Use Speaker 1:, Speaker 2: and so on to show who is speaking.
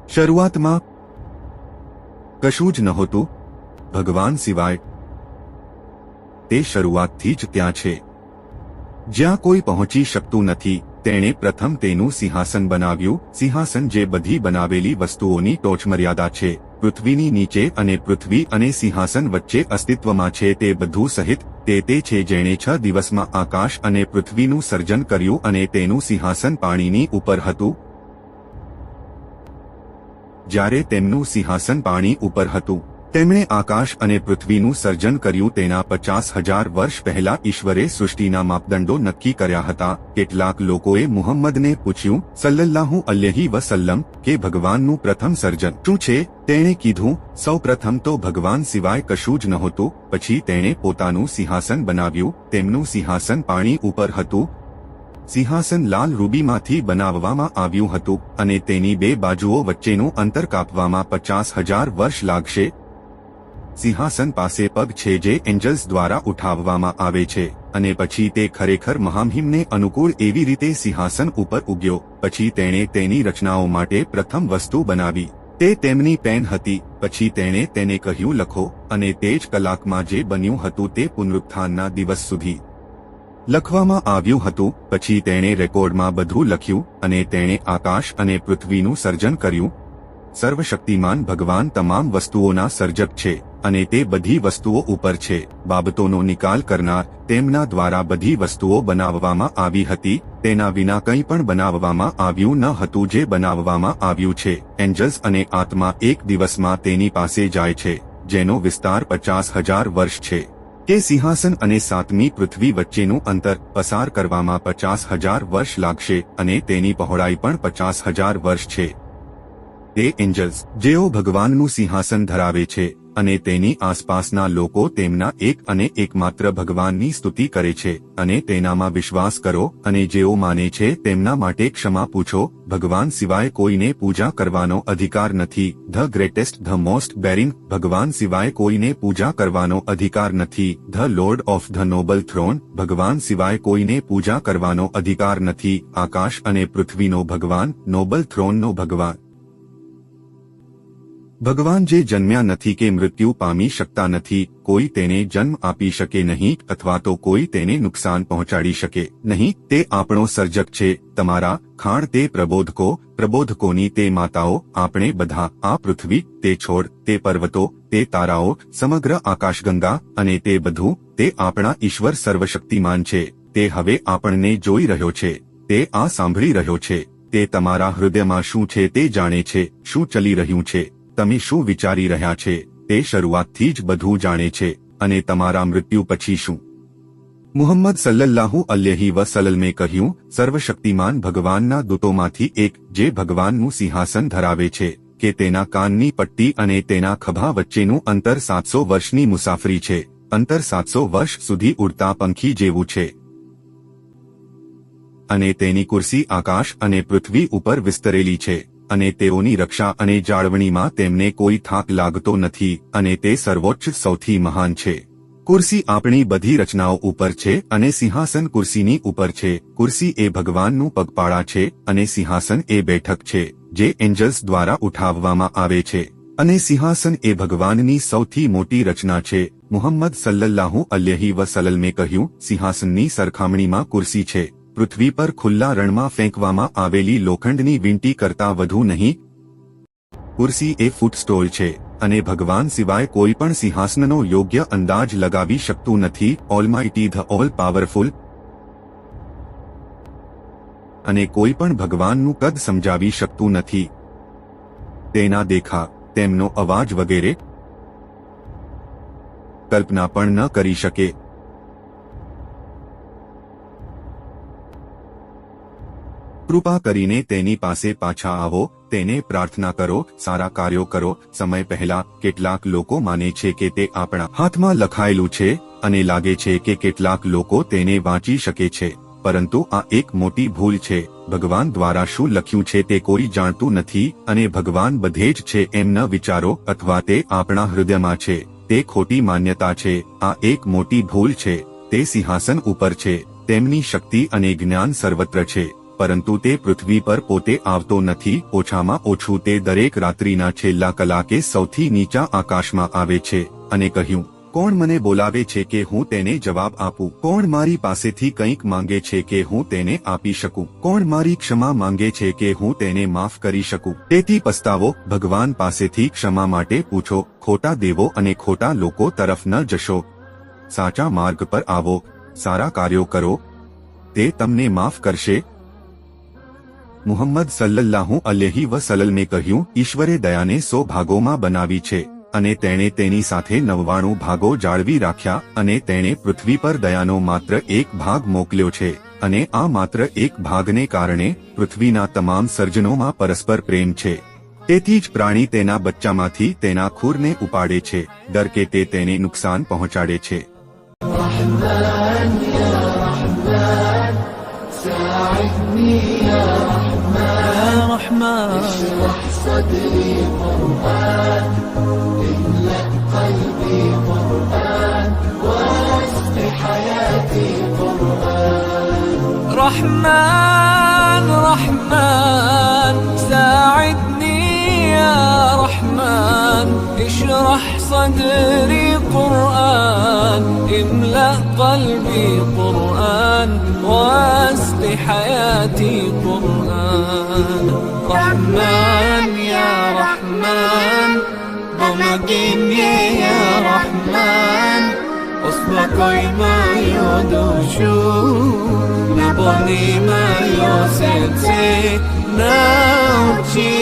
Speaker 1: શરૂઆતમાં કશું જ નહોતું, ભગવાન સિવાય. તે શરૂઆતથી જ ત્યાં છે. જ્યાં કોઈ પહોંચી શકતું નથી, તેણે પ્રથમ તેનું સિંહાસન બનાવ્યું. સિંહાસન જે બધી બનાવેલી વસ્તુઓની ટોચમર્યાદા છે, પૃથ્વીની નીચે અને પૃથ્વી અને સિંહાસન વચ્ચે અસ્તિત્વમાં છે, તે બધું સહિત તે છે જેણે 6 દિવસમાં આકાશ અને પૃથ્વીનું સર્જન કર્યું અને તેનું સિંહાસન પાણીની ઉપર હતું. જ્યારે તેમનું સિંહાસન પાણી ઉપર હતું, તેમણે આકાશ અને પૃથ્વીનું સર્જન કર્યું. તેના 50,000 વર્ષ પહેલા ઈશ્વરે સૃષ્ટિના માપદંડો નક્કી કર્યા હતા. કેટલાક લોકોએ મુહમ્મદને પૂછ્યું સલ્લલ્લાહુ અલૈહિ વસલ્લમ કે ભગવાનનું પ્રથમ સર્જન શું છે? તેણે કીધું, સૌ પ્રથમ તો ભગવાન સિવાય કશું જ નહોતું. પછી તેણે પોતાનું સિંહાસન બનાવ્યું. તેમનું સિંહાસન પાણી ઉપર હતું. સિંહાસન લાલ રૂબીમાંથી બનાવવામાં આવ્યું હતું અને તેની 2 બાજુઓ વચ્ચેનું અંતર કાપવામાં 50,000 વર્ષ લાગશે. સિંહાસન પાસે પગ છે જે એન્જલ્સ દ્વારા ઉઠાવવામાં આવે છે અને પછી તે ખરેખર મહામહિમને અનુકૂળ એવી રીતે સિંહાસન ઉપર ઉગ્યો. પછી તેણે તેની રચનાઓ માટે પ્રથમ વસ્તુ બનાવી. તે તેમની પેન હતી. પછી તેણે તેને કહ્યું લખો, અને તે જ કલાકમાં જે બન્યું હતું તે પુનરુત્થાનના દિવસ સુધી લખવામાં આવ્યું હતું. પછી તેણે રેકોર્ડમાં બધું લખ્યું અને તેણે આકાશ અને પૃથ્વીનું સર્જન કર્યું. સર્વશક્તિમાન ભગવાન તમામ વસ્તુઓના સર્જક છે અને તે બધી વસ્તુઓ ઉપર છે. બાબતોનો નિકાલ કરનાર, તેમના દ્વારા બધી વસ્તુઓ બનાવવામાં આવી હતી. તેના વિના કંઈ પણ બનાવવામાં આવ્યું ન હતું જે બનાવવામાં આવ્યું છે. એન્જલ્સ અને આત્મા એક દિવસમાં તેની પાસે જાય છે, જેનો વિસ્તાર 50,000 વર્ષ છે. કે સિંહાસન અને 7મી પૃથ્વી વચ્ચેનું અંતર પસાર કરવામાં 50,000 વર્ષ લાગશે અને તેની પહોળાઈ પણ 50,000 વર્ષ છે. તે એન્જલ્સ જેઓ ભગવાનનું સિંહાસન ધરાવે છે અને તેની આસપાસના લોકો તેમના એક અને એકમાત્ર ભગવાનની સ્તુતિ કરે છે અને તેનામાં વિશ્વાસ કરો, અને જેઓ માને છે તેમના માટે ક્ષમા પૂછો. ભગવાન સિવાય કોઈને પૂજા કરવાનો અધિકાર નથી. The greatest, the most bearing, ભગવાન સિવાય કોઈને પૂજા કરવાનો અધિકાર નથી. The lord of the noble throne, ભગવાન સિવાય કોઈને પૂજા કરવાનો અધિકાર નથી. આકાશ અને પૃથ્વીનો ભગવાન, નોબલ થ્રોનનો ભગવાન. ભગવાન જે જન્મ્યા નથી કે મૃત્યુ પામી શકતા નથી, કોઈ તેને જન્મ આપી શકે નહીં અથવા તો કોઈ તેને નુકસાન પહોંચાડી શકે નહીં. તે આપણો સર્જક છે. તમારા ખાણ તે પ્રબોધકો, પ્રબોધકોની તે માતાઓ, આપણે બધા, આ પૃથ્વી, તે છોડ, તે પર્વતો, તે તારાઓ, સમગ્ર આકાશગંગા અને તે બધું, તે આપણા ઈશ્વર સર્વશક્તિમાન છે. તે હવે આપણને જોઈ રહ્યો છે. તે આ સાંભળી રહ્યો છે. તે તમારા હૃદયમાં શું છે તે જાણે છે. શું ચલી રહ્યું છે, તમે શું વિચારી રહ્યા છે, તે શરૂઆતથી જ બધું જાણે છે. અને તમારા મૃત્યુ પછી શું? મુહમ્મદ સલ્લલ્લાહુ અલૈહિ વસલ્લમે કહ્યું, સર્વશક્તિમાન ભગવાનના દૂતોમાંથી એક, જે ભગવાનનું સિંહાસન ધરાવે છે, કે તેના કાનની પટ્ટી અને તેના ખભા વચ્ચેનું અંતર 700 વર્ષની મુસાફરી છે. અંતર 700 વર્ષ સુધી ઉડતા પંખી જેવું છે. અને તેની કુર્સી આકાશ અને પૃથ્વી ઉપર વિસ્તરેલી છે. અને તેઓની રક્ષા અને જાળવણીમાં તેમને કોઈ થાક લાગતો નથી. અને તે સર્વોચ્ચ, સૌથી મહાન છે. કુર્સી આપણી બધી રચનાઓ ઉપર છે અને સિંહાસન કુર્સીની ઉપર છે. કુર્સી એ ભગવાનનું પગપાળા છે અને સિંહાસન એ બેઠક છે જે એન્જલ્સ દ્વારા ઉઠાવવામાં આવે છે. અને સિંહાસન એ ભગવાનની સૌથી મોટી રચના છે. મુહમ્મદ સલ્લલ્લાહુ અલૈહિ વસલ્લમે કહ્યું, સિંહાસનની સરખામણીમાં કુર્સી છે પૃથ્વી પર ખુલ્લા રણમાં ફેંકવામાં આવેલી લોખંડની વીંટી કરતાં વધુ નહીં. કુર્સી એ ફૂટસ્ટોલ છે અને ભગવાન સિવાય કોઈ પણ સિંહાસનનો યોગ્ય અંદાજ લગાવી શકતું નથી. ઓલમાઇટી, ધ ઓલ પાવરફુલ, અને કોઈ પણ ભગવાનનું કદ સમજાવી શકતું નથી. તેના દેખાવ, તેમનો અવાજ વગેરે કલ્પના પણ ન કરી શકે. કૃપા કરીને તેની પાસે પાછા આવો, તેને પ્રાર્થના કરો, સારા કાર્યો કરો. સમય પહેલા કેટલાક લોકો માને છે કે તે આપણા હાથમાં લખાયેલું છે અને લાગે છે કે કેટલાક લોકો તેને વાંચી શકે છે, પરંતુ આ એક મોટી ભૂલ છે. ભગવાન દ્વારા શું લખ્યું છે તે કોઈ જાણતું નથી અને ભગવાન બધે જ છે એમ ન વિચારો, અથવા તે આપણા હૃદયમાં છે. તે ખોટી માન્યતા છે. આ એક મોટી ભૂલ છે. તે સિંહાસન ઉપર છે. તેમની શક્તિ અને જ્ઞાન સર્વત્ર છે. પરંતુ તે પૃથ્વી પર પોતે આવતો નથી. ઓછામાં ઓછું તે દરેક રાત્રિના છેલ્લા કલાકે સૌથી નીચા આકાશમાં આવે છે અને કહ્યું, કોણ મને બોલાવે છે કે હું તેને જવાબ આપું? કોણ મારી પાસેથી કંઈક માંગે છે કે હું તેને આપી શકું? કોણ મારી ક્ષમા માંગે છે કે હું તેને માફ કરી શકું? તેથી પસ્તાવો, ભગવાન પાસેથી ક્ષમા માટે પૂછો, ખોટા દેવો અને ખોટા લોકો તરફ ન જશો. સાચા માર્ગ પર આવો, સારા કાર્યો કરો, તે તમને માફ કરશે. મુહમ્મદ સલ્લલ્લાહુ અલૈહિ વસલ્લમે કહ્યું, ઈશ્વરે દયાને 100 ભાગોમાં બનાવી છે અને તેણે તેની સાથે 99 ભાગો જાળવી રાખ્યા અને તેણે પૃથ્વી પર દયાનો માત્ર એક ભાગ મોકલ્યો છે અને આ માત્ર એક ભાગને કારણે પૃથ્વીના તમામ સર્જનોમાં પરસ્પર પ્રેમ છે. તેથી જ પ્રાણી તેના બચ્ચામાંથી તેના ખૂરને ઉપાડે છે, ડર કે તે તેને નુકસાન પહોંચાડે છે.
Speaker 2: رحمن رحمن ساعدني يا رحمن اشرح صدري قرآن املأ قلبي قرآن واسق حياتي قرآن رحمن يا رحمن بمجيني يا رحمن uspokojmy do duszu, napełnij moją serce, nauczyj